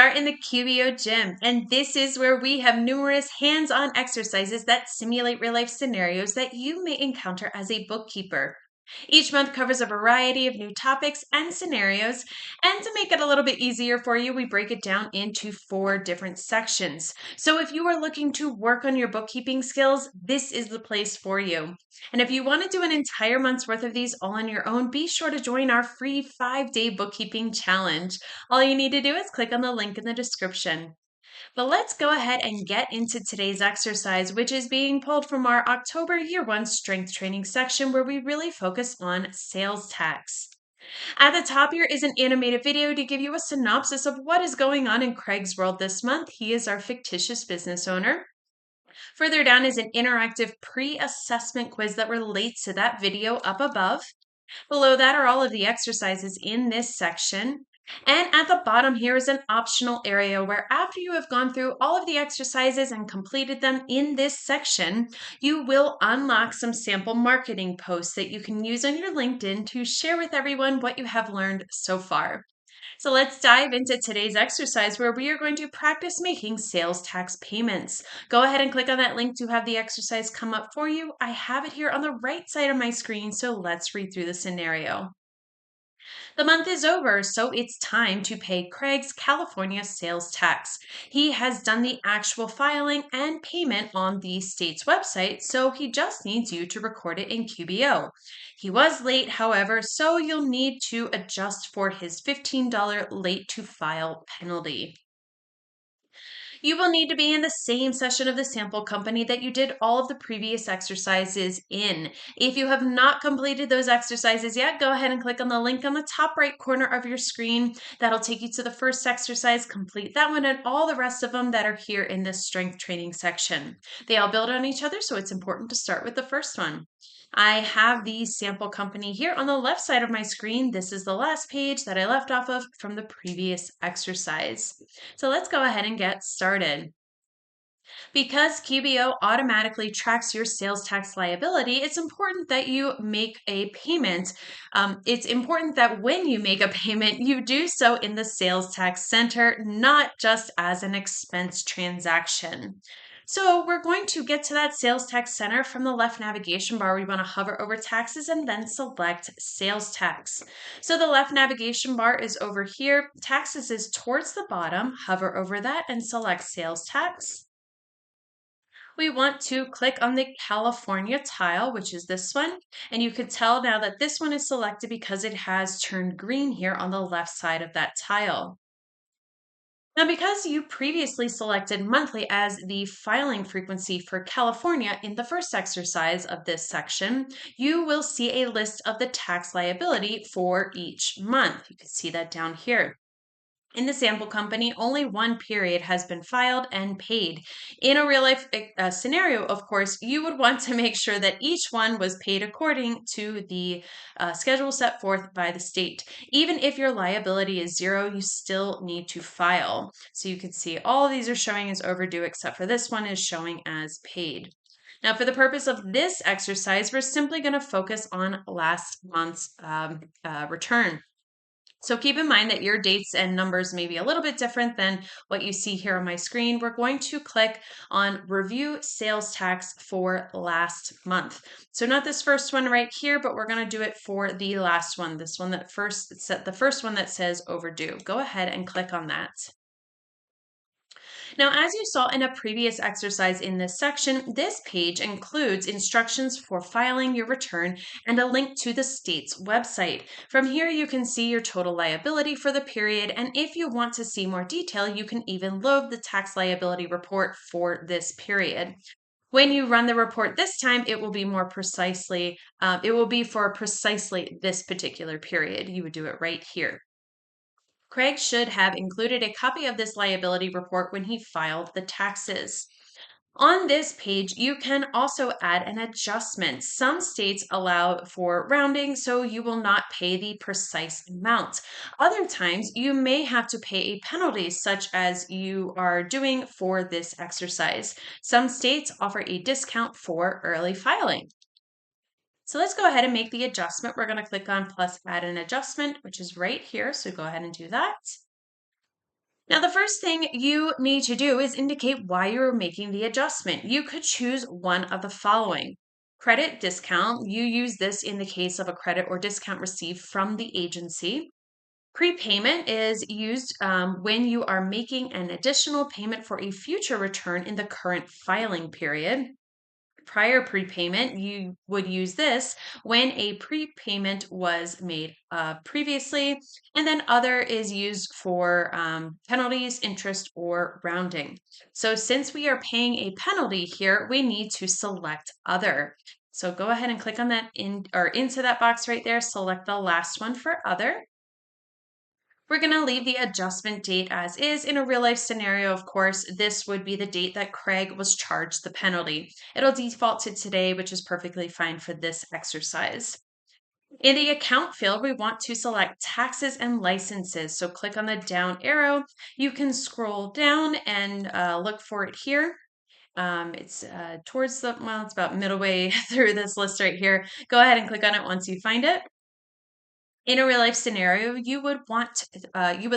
are in the QBO gym, and this is where we have numerous hands-on exercises that simulate real-life scenarios that you may encounter as a bookkeeper. Each month covers a variety of new topics and scenarios, and to make it a little bit easier for you, we break it down into 4 different sections. So if you are looking to work on your bookkeeping skills, this is the place for you. And if you want to do an entire month's worth of these all on your own, be sure to join our free 5-day bookkeeping challenge. All you need to do is click on the link in the description. But let's go ahead and get into today's exercise, which is being pulled from our October Year 1 strength training section where we really focus on sales tax. At the top here is an animated video to give you a synopsis of what is going on in Craig's world this month. He is our fictitious business owner. Further down is an interactive pre-assessment quiz that relates to that video up above. Below that are all of the exercises in this section. And at the bottom here is an optional area where after you have gone through all of the exercises and completed them in this section, you will unlock some sample marketing posts that you can use on your LinkedIn to share with everyone what you have learned so far. So let's dive into today's exercise where we are going to practice making sales tax payments. Go ahead and click on that link to have the exercise come up for you. I have it here on the right side of my screen, so let's read through the scenario. The month is over, so it's time to pay Craig's California sales tax. He has done the actual filing and payment on the state's website, so he just needs you to record it in QBO. He was late, however, so you'll need to adjust for his $15 late to file penalty. You will need to be in the same session of the sample company that you did all of the previous exercises in. If you have not completed those exercises yet, go ahead and click on the link on the top right corner of your screen. That'll take you to the first exercise. Complete that one and all the rest of them that are here in this strength training section. They all build on each other, so it's important to start with the first one. I have the sample company here on the left side of my screen. This is the last page that I left off of from the previous exercise. So let's go ahead and get started. Because QBO automatically tracks your sales tax liability, it's important that you make a payment. It's important that when you make a payment, you do so in the sales tax center, not just as an expense transaction. So we're going to get to that sales tax center from the left navigation bar. We want to hover over taxes and then select sales tax. So the left navigation bar is over here. Taxes is towards the bottom. Hover over that and select sales tax. We want to click on the California tile, which is this one. And you can tell now that this one is selected because it has turned green here on the left side of that tile. Now, because you previously selected monthly as the filing frequency for California in the first exercise of this section, you will see a list of the tax liability for each month. You can see that down here. In the sample company, only one period has been filed and paid. In a real life scenario, of course, you would want to make sure that each one was paid according to the schedule set forth by the state. Even if your liability is 0, you still need to file. So you can see all of these are showing as overdue, except for this one is showing as paid. Now, for the purpose of this exercise, we're simply going to focus on last month's return. So keep in mind that your dates and numbers may be a little bit different than what you see here on my screen. We're going to click on Review Sales Tax for last month. So not this first one right here, but we're going to do it for the last one. This one that the first one that says overdue. Go ahead and click on that. Now, as you saw in a previous exercise in this section, this page includes instructions for filing your return and a link to the state's website. From here, you can see your total liability for the period, and if you want to see more detail, you can even load the tax liability report for this period. When you run the report this time, it will be more precisely, it will be for precisely this particular period. You would do it right here. Craig should have included a copy of this liability report when he filed the taxes. On this page, you can also add an adjustment. Some states allow for rounding, so you will not pay the precise amount. Other times, you may have to pay a penalty, such as you are doing for this exercise. Some states offer a discount for early filing. So let's go ahead and make the adjustment. We're going to click on plus add an adjustment, which is right here. So go ahead and do that. Now, the first thing you need to do is indicate why you're making the adjustment. You could choose one of the following. Credit discount, you use this in the case of a credit or discount received from the agency. Prepayment is used when you are making an additional payment for a future return in the current filing period. Prior prepayment, you would use this when a prepayment was made previously. And then other is used for penalties, interest, or rounding. So since we are paying a penalty here, we need to select other. So go ahead and click on that into that box right there. Select the last one for other. We're going to leave the adjustment date as is. In a real life scenario, of course, this would be the date that Craig was charged the penalty. It'll default to today, which is perfectly fine for this exercise. In the account field, we want to select taxes and licenses. So click on the down arrow. You can scroll down and look for it here. It's towards it's about middle way through this list right here. Go ahead and click on it once you find it. In a real life scenario, you would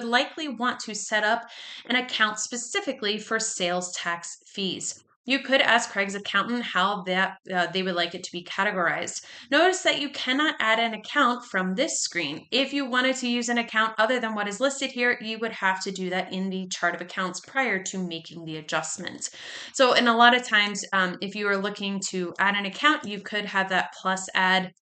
likely want to set up an account specifically for sales tax fees. You could ask Craig's accountant how they would like it to be categorized. Notice that you cannot add an account from this screen. If you wanted to use an account other than what is listed here, you would have to do that in the chart of accounts prior to making the adjustment. So, and a lot of times, if you are looking to add an account, you could have that plus add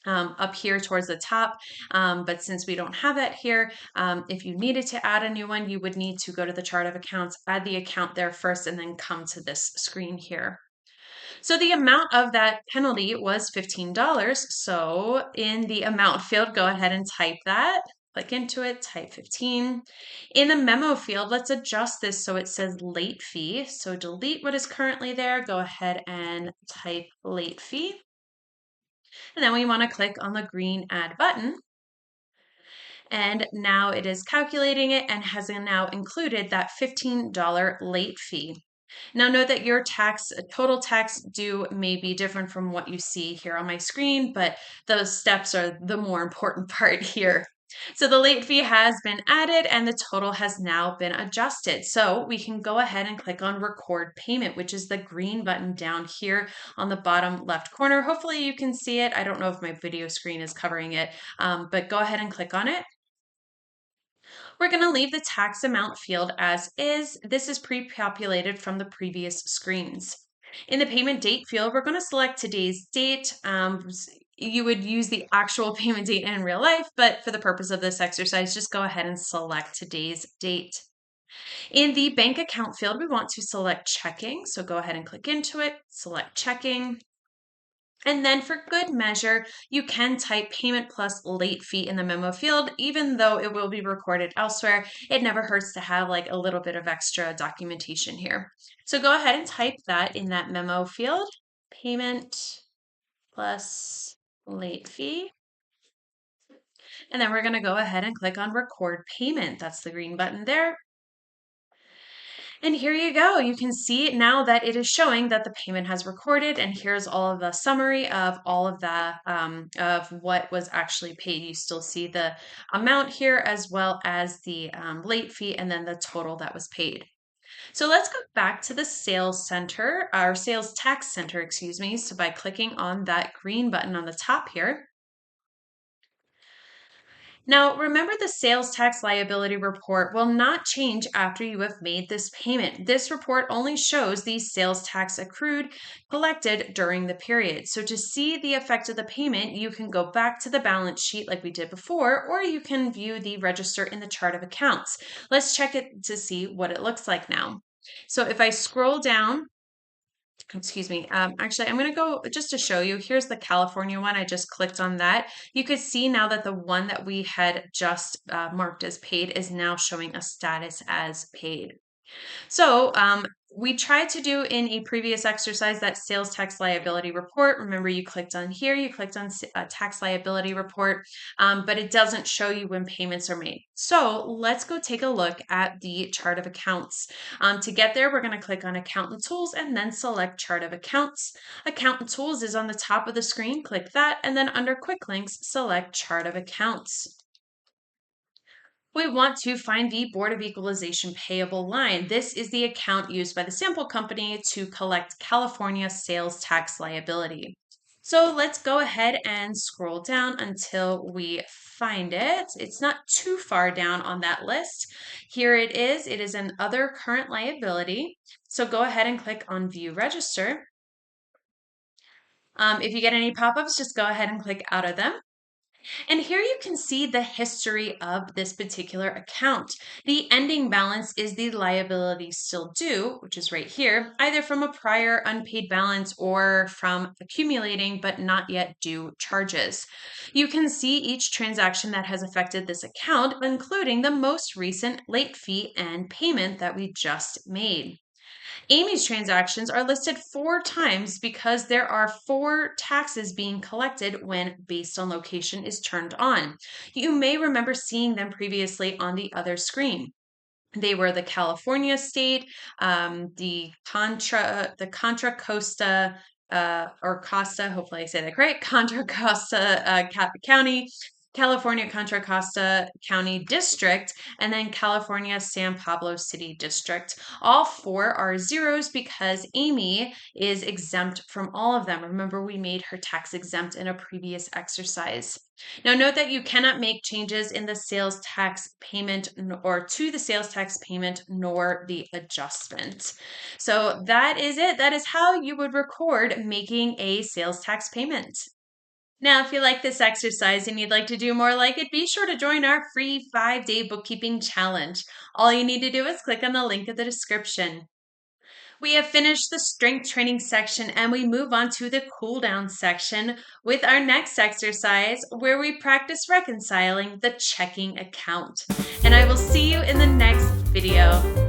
up here towards the top. But since we don't have that here, if you needed to add a new one, you would need to go to the chart of accounts, add the account there first, and then come to this screen here. So the amount of that penalty was $15. So in the amount field, go ahead and type that. Click into it, type 15. In the memo field, let's adjust this so it says late fee. So delete what is currently there. Go ahead and type late fee. And then we want to click on the green add button. And now it is calculating it and has now included that $15 late fee. Now note that your total tax due may be different from what you see here on my screen, but those steps are the more important part here. So the late fee has been added and the total has now been adjusted. So we can go ahead and click on record payment, which is the green button down here on the bottom left corner. Hopefully you can see it. I don't know if my video screen is covering it, but go ahead and click on it. We're going to leave the tax amount field as is. This is pre-populated from the previous screens. In the payment date field, we're going to select today's date. You would use the actual payment date in real life, but for the purpose of this exercise, just go ahead and select today's date. In the bank account field, we want to select checking. So go ahead and click into it, select checking. And then for good measure, you can type payment plus late fee in the memo field, even though it will be recorded elsewhere. It never hurts to have like a little bit of extra documentation here. So go ahead and type that in that memo field, payment plus late fee. And then we're going to go ahead and click on record payment. That's the green button there. And here you go. You can see now that it is showing that the payment has recorded, and here's all of the summary of all of the of what was actually paid. You still see the amount here as well as the late fee and then the total that was paid. So let's go back to the sales center, our sales tax center, excuse me. So by clicking on that green button on the top here. Now, remember the sales tax liability report will not change after you have made this payment. This report only shows the sales tax accrued collected during the period. So to see the effect of the payment, you can go back to the balance sheet like we did before, or you can view the register in the chart of accounts. Let's check it to see what it looks like now. So if I scroll down, excuse me. Actually, I'm going to go just to show you. Here's the California one. I just clicked on that. You could see now that the one that we had just marked as paid is now showing a status as paid. So we tried to do in a previous exercise that sales tax liability report. Remember, you clicked on here, you clicked on tax liability report, but it doesn't show you when payments are made. So let's go take a look at the chart of accounts. To get there, we're going to click on Accountant Tools and then select Chart of Accounts. Accountant Tools is on the top of the screen. Click that, and then under Quick Links, select Chart of Accounts. We want to find the Board of Equalization payable line. This is the account used by the sample company to collect California sales tax liability. So let's go ahead and scroll down until we find it. It's not too far down on that list. Here it is. It is an other current liability. So go ahead and click on View Register. If you get any pop-ups, just go ahead and click out of them. And here you can see the history of this particular account. The ending balance is the liability still due, which is right here, either from a prior unpaid balance or from accumulating but not yet due charges. You can see each transaction that has affected this account, including the most recent late fee and payment that we just made. Amy's transactions are listed 4 times because there are 4 taxes being collected when based on location is turned on. You may remember seeing them previously on the other screen. They were the California state, the Contra Costa, or Costa, hopefully I say that correct, Contra Costa County, California Contra Costa County District, and then California San Pablo City District. All 4 are zeros because Amy is exempt from all of them. Remember, we made her tax exempt in a previous exercise. Now note that you cannot make changes in the sales tax payment or to the sales tax payment nor the adjustment. So that is it. That is how you would record making a sales tax payment. Now, if you like this exercise and you'd like to do more like it, be sure to join our free 5-day bookkeeping challenge. All you need to do is click on the link in the description. We have finished the strength training section and we move on to the cool down section with our next exercise where we practice reconciling the checking account. And I will see you in the next video.